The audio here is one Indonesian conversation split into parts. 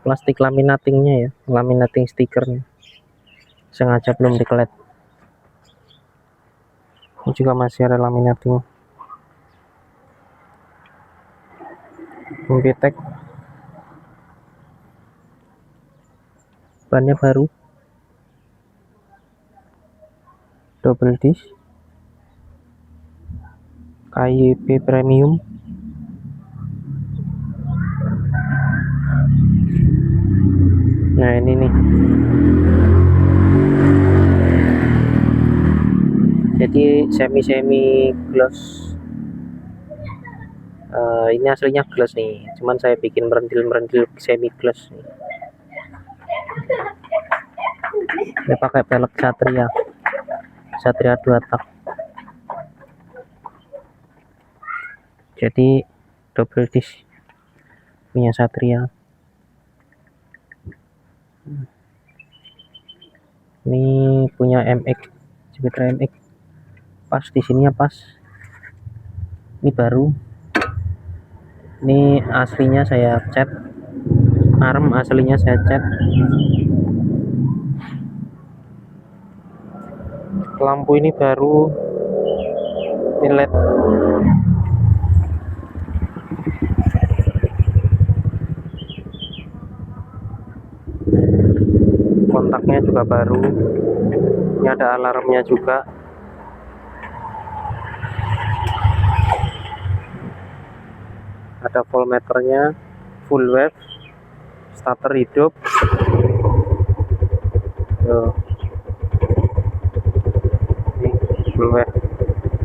plastik laminatingnya ya, laminating stikernya sengaja belum dikelet. Ini juga masih ada laminating. Computex bannya baru, double disc, KYP premium. Nah ini nih, jadi semi gloss. Ini aslinya gloss nih, cuman saya bikin merendil semi gloss nih. Ini pakai pelek Satria 2 tak. Jadi double disc punya Satria. Ini punya MX, Jupiter MX. Pas di sininya pas. Ini baru. Ini aslinya saya cat. Arm aslinya saya cat. Lampu ini baru. Ini LED. Kontaknya juga baru. Ini ada alarmnya juga. Ada voltmeternya, full wave, starter hidup. Tuh. Ini full wave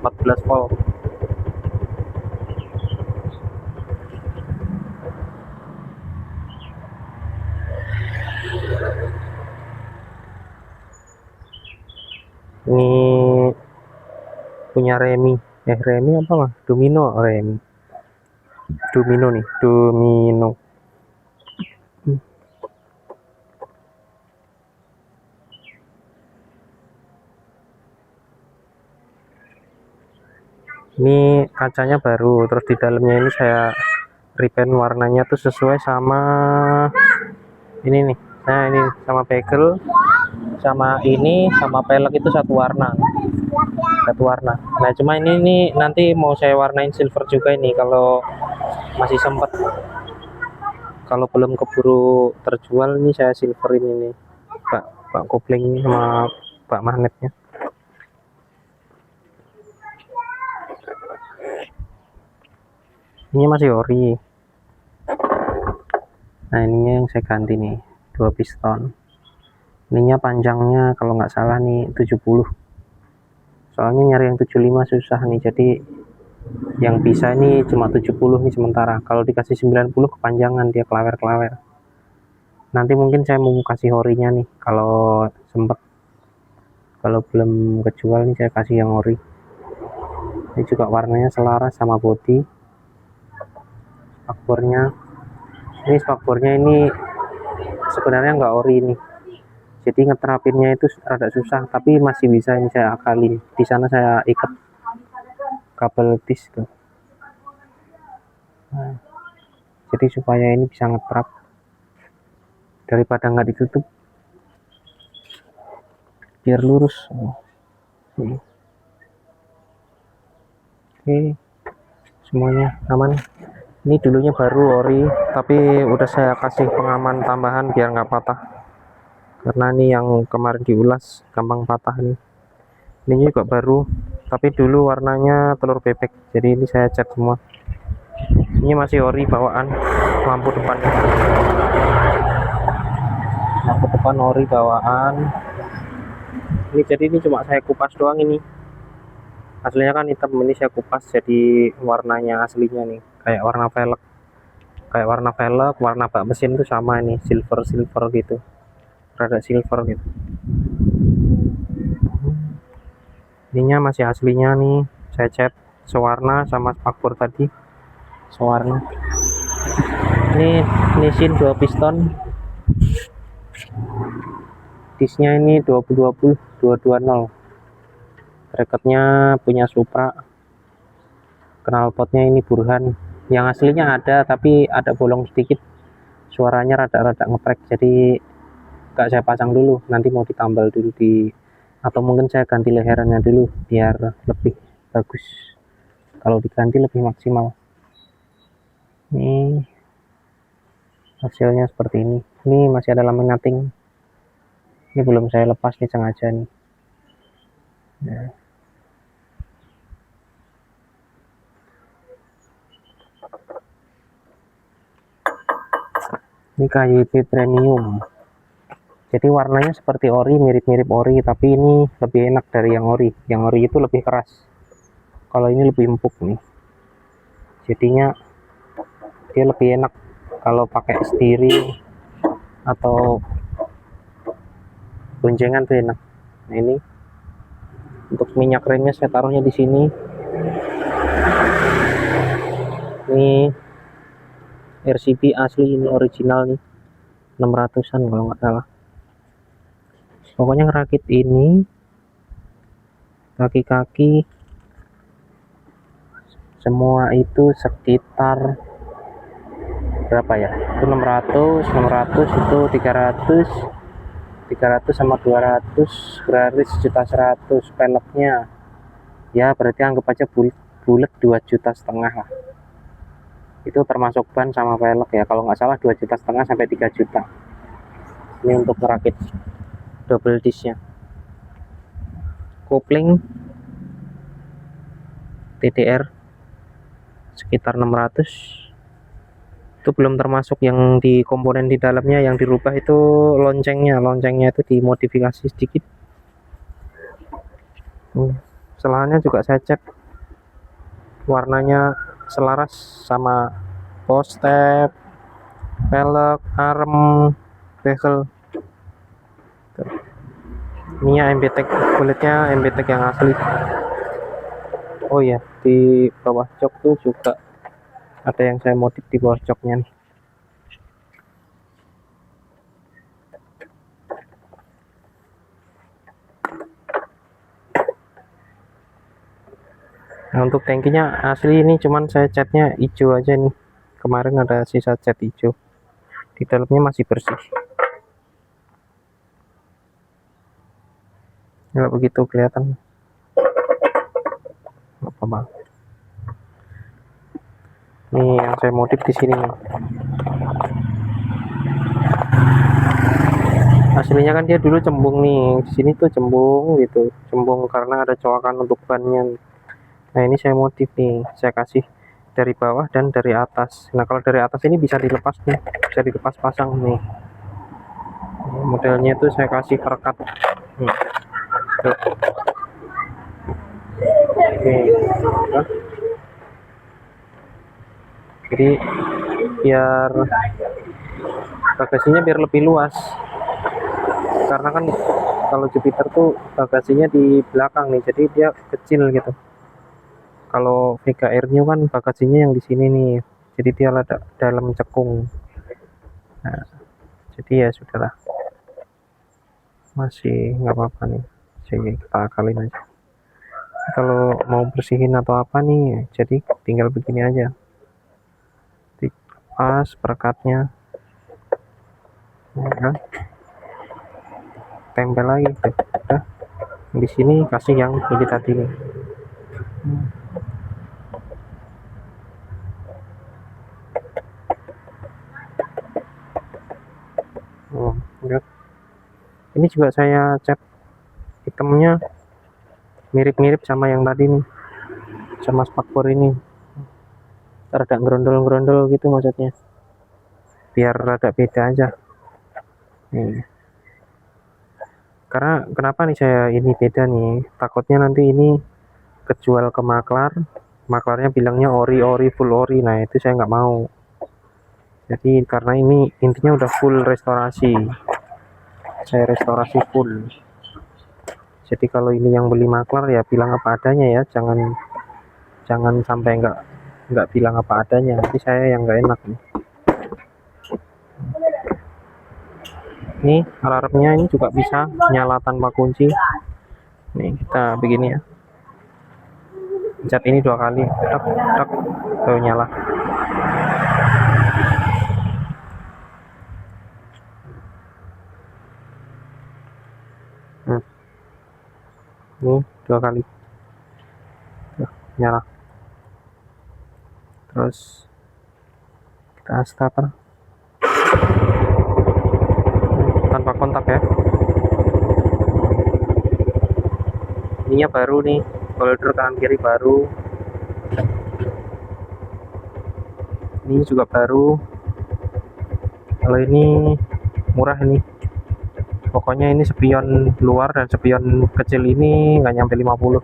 14 volt. Ini punya Remi apa lah, Domino nih, Domino. Ini kacanya baru, terus di dalamnya ini saya repaint warnanya tuh sesuai sama ini nih. Nah ini sama bezel, sama ini, sama pelek itu satu warna. Nah cuma ini nanti mau saya warnain silver juga ini kalau masih sempat. Kalau belum keburu terjual ini saya silverin ini Pak kopling sama Pak magnetnya. Ini masih ori. Nah ininya yang saya ganti nih, 2 piston. Ininya panjangnya kalau nggak salah nih 70. Soalnya nyari yang 75 susah nih, jadi yang bisa ini cuma 70 nih sementara. Kalau dikasih 90 kepanjangan, dia kelawer. Nanti mungkin saya mau kasih horinya nih kalau sempet. Kalau belum kejual nih saya kasih yang ori. Ini juga warnanya selaras sama body. Spakbornya ini sebenarnya nggak ori nih, jadi ngeterapinnya itu rada susah, tapi masih bisa ini saya akalin. Di sana saya ikat kabel disk tuh. Nah, jadi supaya ini bisa ngetrap daripada nggak ditutup, biar lurus. Oke, semuanya aman. Ini dulunya baru ori, tapi udah saya kasih pengaman tambahan biar nggak patah, karena ini yang kemarin diulas gampang patah nih. Ini juga baru, tapi dulu warnanya telur bebek, jadi ini saya cat semua. Ini masih ori bawaan. Lampu depan ori bawaan. Ini jadi ini cuma saya kupas doang. Ini aslinya kan hitam, ini saya kupas jadi warnanya aslinya nih, kayak warna velg, warna bak mesin tuh sama ini, silver gitu, rada silver gitu. Ininya masih aslinya nih, saya cat sewarna sama spakbor tadi sewarna. Ini Nissin 2 piston, disknya ini 220 bracketnya punya Supra, knalpotnya ini Burhan. Yang aslinya ada tapi ada bolong sedikit, suaranya rada-rada ngeprek, jadi gak saya pasang dulu, nanti mau ditambal dulu atau mungkin saya ganti leherannya dulu biar lebih bagus, kalau diganti lebih maksimal. Ini hasilnya seperti ini masih ada laminating, ini belum saya lepas nih sengaja nih. Nah. Ini KYB premium, jadi warnanya seperti ori, mirip-mirip ori, tapi ini lebih enak dari yang ori. Yang ori itu lebih keras, kalau ini lebih empuk nih, jadinya dia lebih enak kalau pakai sendiri atau boncengan tuh enak. Nah, ini untuk minyak remnya saya taruhnya di sini. Ini RCB asli, ini original nih, 600-an kalau nggak salah. Pokoknya ngerakit ini kaki-kaki semua itu sekitar berapa ya, itu 600 itu 300 sama 200 berarti 1.100.000 peleknya ya, berarti anggap aja bulat 2,5 juta lah. Itu termasuk ban sama pelek ya, kalau nggak salah 2,5 juta sampai 3 juta. Ini untuk merakit double disknya. Kopling TDR sekitar 600, itu belum termasuk yang di komponen di dalamnya yang dirubah, itu loncengnya itu dimodifikasi sedikit. Selahannya juga saya cek warnanya selaras sama postep, pelek, arm, bezel. Ininya MBTEK, kulitnya MBTEK yang asli. Oh ya, di bawah jok tuh juga ada yang saya modif di bawah joknya nih. Nah, untuk tangkinya asli ini, cuman saya catnya hijau aja nih. Kemarin ada sisa cat hijau. Di dalamnya masih bersih. Nggak begitu kelihatan. Apa bang? Nih yang saya modif di sini nih. Aslinya kan dia dulu cembung nih. Di sini tuh cembung gitu. Cembung karena ada coakan untuk bannya. Nah ini saya modif nih, saya kasih dari bawah dan dari atas. Nah kalau dari atas ini bisa dilepas nih, bisa dilepas pasang nih. Modelnya itu saya kasih perekat. Jadi biar bagasinya biar lebih luas. Karena kan kalau Jupiter tuh bagasinya di belakang nih, jadi dia kecil gitu. Kalau Vega Air New kan bagasinya yang di sini nih, jadi dia ada dalam cekung. Nah, jadi ya sudahlah, masih nggak apa-apa nih, jadi kita akalin aja. Kalau mau bersihin atau apa nih, jadi tinggal begini aja, pas perekatnya, ya, tempel lagi, udah. Di sini kasih yang ini tadi nih. Lihat. Ini juga saya cat hitamnya mirip-mirip sama yang tadi nih, sama spakbor ini, rada gerondol-gerondol gitu maksudnya, biar rada beda aja nih. Karena kenapa nih saya ini beda nih, takutnya nanti ini kejual ke maklarnya bilangnya ori full ori. Nah itu saya nggak mau. Jadi karena ini intinya udah full restorasi, saya restorasi full. Jadi kalau ini yang beli maklar ya bilang apa adanya ya, jangan sampai nggak bilang apa adanya, nanti saya yang nggak enak nih. Ini alarmnya ini juga bisa nyala tanpa kunci. Nih kita begini ya, pencet ini 2 kali, tak tuh nyala. Ini 2 kali. Tuh, nyala. Terus kita starter. Tanpa kontak ya. Ininya baru nih, holder kanan kiri baru. Ini juga baru. Kalau ini murah ini. Pokoknya ini spion luar dan spion kecil ini nggak nyampe 50.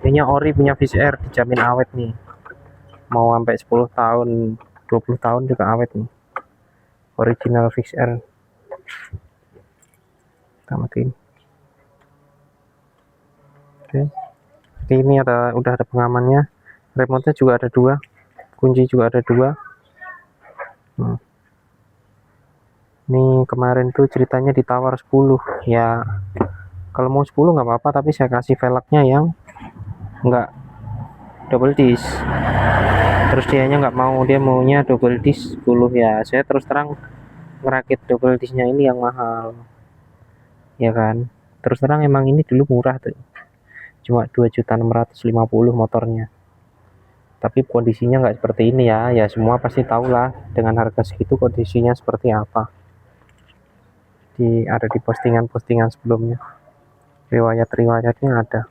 Ininya ori punya VCR, dijamin awet nih. Mau sampai 10 tahun, 20 tahun juga awet nih. Original VCR. Kita matiin. Oke. Jadi ini udah ada pengamannya. Remote-nya juga ada 2. Kunci juga ada 2. Ini kemarin tuh ceritanya ditawar 10. Ya kalau mau 10 nggak apa-apa, tapi saya kasih velgnya yang nggak double disc. Terus dianya nggak mau, dia maunya double disc 10. Ya saya terus terang ngerakit double disc-nya ini yang mahal, ya kan. Terus terang emang ini dulu murah tuh, cuma 2.650.000 motornya. Tapi kondisinya nggak seperti ini ya. Ya semua pasti tahu lah dengan harga segitu kondisinya seperti apa. Ada di postingan-postingan sebelumnya, riwayat-riwayatnya ada.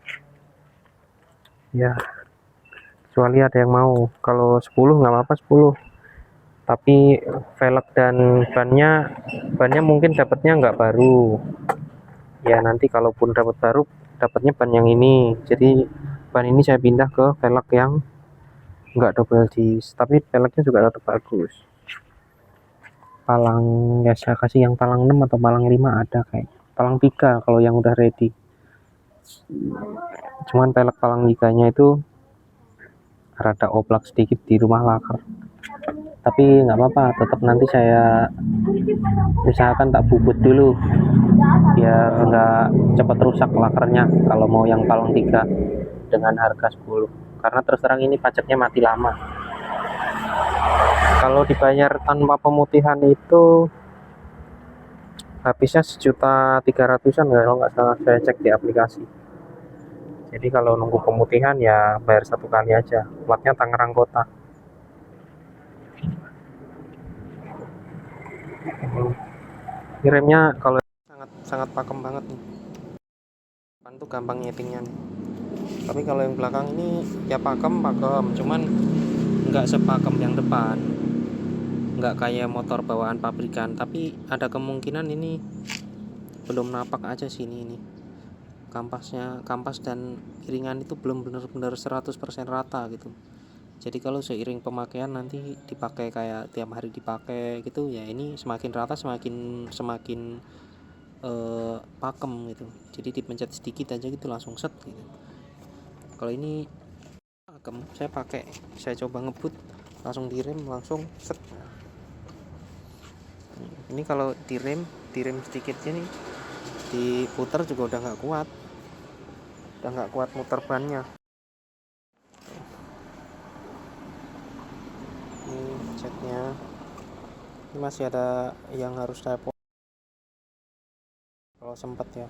Ya kecuali ada yang mau. Kalau 10 nggak apa-apa 10, tapi velg dan bannya mungkin dapatnya nggak baru ya. Nanti kalaupun dapat baru, dapatnya ban yang ini. Jadi ban ini saya pindah ke velg yang nggak double disc, tapi velgnya juga tetap bagus. Palang ya saya kasih yang palang 6 atau palang 5 ada, kayak palang 3 kalau yang udah ready. Cuman velg palang 3 nya itu rada oblak sedikit di rumah lakar, tapi nggak apa-apa, tetap nanti saya usahakan tak bubut dulu biar nggak cepat rusak lakarnya kalau mau yang palang 3 dengan harga 10. Karena terus terang ini pajaknya mati lama. Kalau dibayar tanpa pemutihan itu habisnya 1.300.000-an kalau nggak salah, saya cek di aplikasi. Jadi kalau nunggu pemutihan ya bayar 1 kali aja. Platnya Tangerang Kota. Ini remnya kalau sangat pakem banget nih. Depan tuh gampang nyetingnya nih. Tapi kalau yang belakang ini ya pakem, cuman nggak sepakem yang depan. Nggak kayak motor bawaan pabrikan, tapi ada kemungkinan ini belum napak aja sini ini. Kampas dan iringan itu belum benar-benar 100% rata gitu. Jadi kalau seiring pemakaian nanti dipakai kayak tiap hari dipakai gitu ya, ini semakin rata semakin pakem gitu. Jadi dipencet sedikit aja gitu langsung set gitu. Kalau ini pakem, saya coba ngebut langsung direm langsung set. Ini kalau direm sedikitnya nih, diputer juga udah nggak kuat muter bannya. Ini catnya, ini masih ada yang harus saya kalau sempat ya,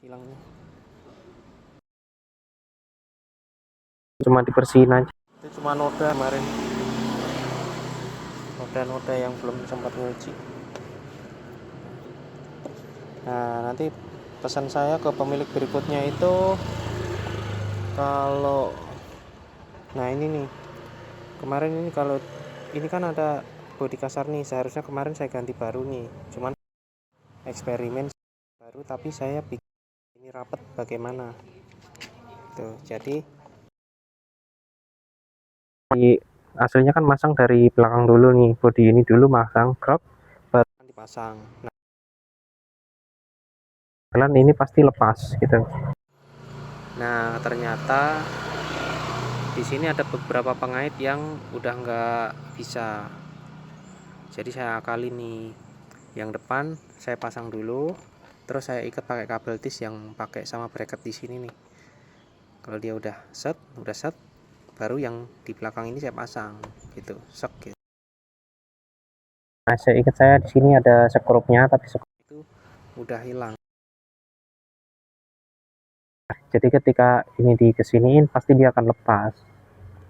hilangnya cuma dibersihin aja. Itu cuma noda kemarin, noda yang belum sempat nyuci. Nah nanti pesan saya ke pemilik berikutnya itu, kalau nah ini nih kemarin ini, kalau ini kan ada bodi kasar nih, seharusnya kemarin saya ganti baru nih, cuman eksperimen baru tapi saya bikin ini rapet bagaimana tuh. Jadi aslinya kan masang dari belakang dulu nih, bodi ini dulu masang krop baru dipasang. Nah kalian ini pasti lepas gitu. Nah ternyata di sini ada beberapa pengait yang udah nggak bisa, jadi saya akali nih. Yang depan saya pasang dulu, terus saya ikat pakai kabel tis yang pakai sama bracket di sini nih. Kalau dia udah set, baru yang di belakang ini saya pasang gitu, sek gitu. Nah saya di sini ada sekrupnya, tapi skrup itu udah hilang. Jadi ketika ini dikesiniin pasti dia akan lepas.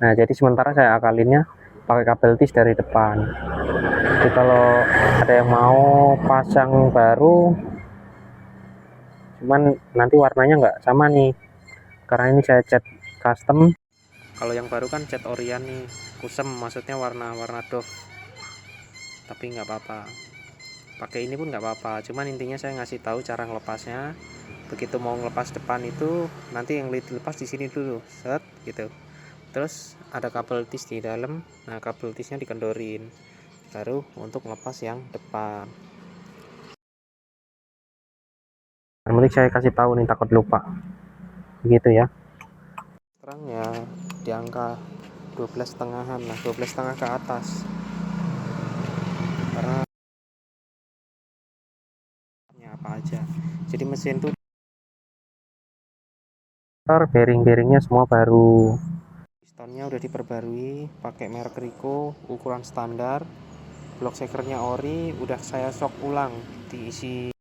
Nah, jadi sementara saya akalinnya pakai kabel tis dari depan. Jadi kalau ada yang mau pasang baru, cuman nanti warnanya nggak sama nih, karena ini saya cat custom. Kalau yang baru kan cat Orion nih, kusem, maksudnya warna-warna doff. Tapi nggak apa-apa, pakai ini pun nggak apa-apa. Cuman intinya saya ngasih tahu cara ngelepasnya. Begitu mau ngelepas depan itu, nanti yang dilepas di sini dulu, set gitu. Terus ada kabel tis di dalam. Nah, kabel tisnya dikendorin baru untuk ngelepas yang depan. Yang penting saya kasih tahu nih, takut lupa begitu ya. Sekarang ya di angka 12 setengahan lah, 12 setengah ke atas, karena apa aja. Jadi mesin tuh bearing-bearingnya semua baru, pistonnya udah diperbarui pakai merek Rico, ukuran standar. Block shakernya ori udah saya shock ulang, diisi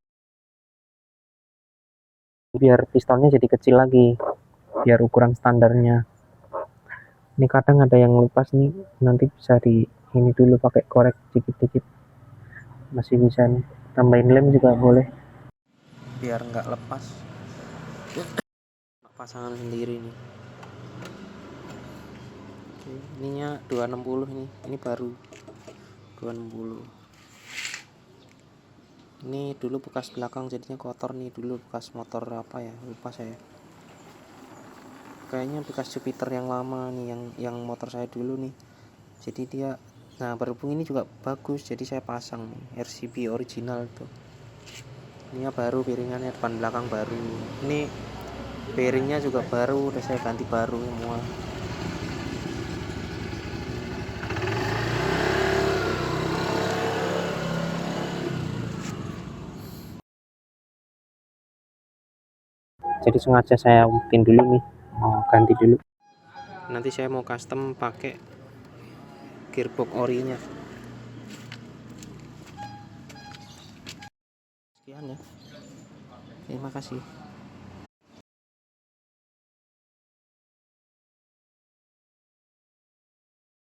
biar pistonnya jadi kecil lagi, biar ukuran standarnya. Ini kadang ada yang lepas nih, nanti bisa di ini dulu pakai korek dikit-dikit, masih bisa nih, tambahin lem juga boleh biar nggak lepas. Pasangan sendiri nih. Oke, ininya 260 ini baru 260. Ini dulu bekas belakang jadinya kotor nih, dulu bekas motor apa ya, lupa saya. Kayaknya bekas Jupiter yang lama nih, yang motor saya dulu nih. Jadi dia, nah berhubung ini juga bagus, jadi saya pasang nih, RCB original tuh. Ini baru piringannya, depan belakang baru. Ini bearingnya juga baru, udah saya ganti baru semua. Jadi sengaja saya bikin dulu nih, mau ganti dulu. Nanti saya mau custom pakai gearbox orinya. Sekian ya, terima kasih.